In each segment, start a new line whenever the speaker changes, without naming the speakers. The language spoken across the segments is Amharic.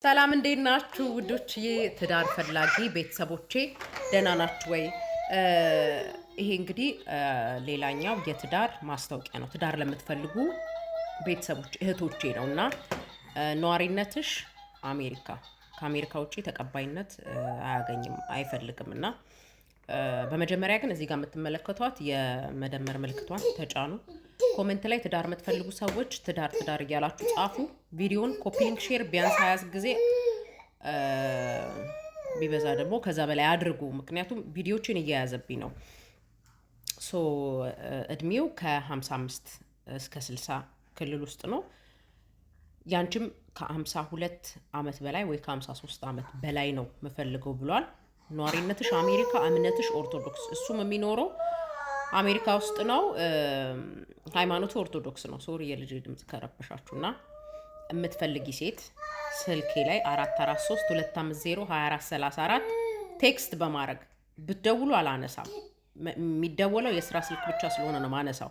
ሰላም እንዴት ናችሁ ውዶችዬ? ትዳር ፈላጊ ቤተሰቦቼ ደህና ናችሁ ወይ? ይሄ እንግዲህ ሌላኛው የትዳር ማስታወቂያ ነው። ትዳር ለምትፈልጉ ቤተሰቦች እህቶቼ ነውና ነዋሪነትሽ አሜሪካ ከአሜሪካ ውጪ ተቀባይነት አያገኝም አይፈልግም እና በመጀመሪያ ግን እዚህ ጋር የምትመለከቷት የመደመር ምልክቷን ተጫኑ። ኮሜንት ላይ ትዳር የምትፈልጉ ሰዎች ትዳር እያላችሁ ጻፉ። ቪዲዮን ኮፒ ሊንክ ሼር ቢያንስ 20 ጊዜ ቢበዛ ደግሞ ከዛ በላይ አድርጉ። ምክንያቱም ቪዲዮችን እየያዘብኝ ነው። እድሜው ከ55 እስከ 60 ክልል ውስጥ ነው። ያንቺም ከ52 ዓመት በላይ ወይ ከ53 ዓመት በላይ ነው የምፈልገው ብሏል። ነዋሪነትሽ አሜሪካ፣ እምነትሽ ኦርቶዶክስ። እሱም የሚኖረው አሜሪካ ውስጥ ነው። ሃይማኖቱ ኦርቶዶክስ ነው። ሶሪ የልጅ ድምጽ ከረበሻችሁና የምትፈልጊ ሴት ስልኬ ላይ 443 250 2434 ቴክስት በማድረግ ብትደውሉ አላነሳም። የሚደወለው የስራ ስልክ ብቻ ስለሆነ ነው ማነሳው።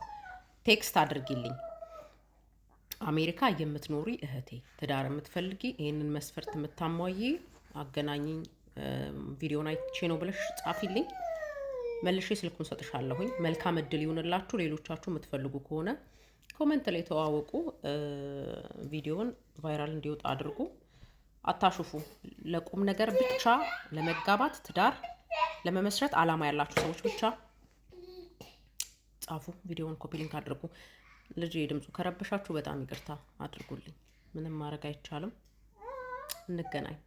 ቴክስት አድርጊልኝ። አሜሪካ የምትኖሪ እህቴ ትዳር የምትፈልጊ ይህንን መስፈርት የምታሟይ አገናኝኝ፣ ቪዲዮን አይቼ ነው ብለሽ ጻፊልኝ። መልሼ ስልኩን ሰጥሻለሁኝ። መልካም እድል ይሁንላችሁ። ሌሎቻችሁ የምትፈልጉ ከሆነ ኮሜንት ላይ ተዋወቁ። ቪዲዮን ቫይራል እንዲወጣ አድርጉ። አታሹፉ። ለቁም ነገር ብቻ ለመጋባት ትዳር ለመመስረት አላማ ያላችሁ ሰዎች ብቻ ጻፉ። ቪዲዮን ኮፒ ሊንክ አድርጉ። ልጅ ድምፁ ከረበሻችሁ በጣም ይቅርታ አድርጉልኝ። ምንም ማድረግ አይቻልም። እንገናኝ።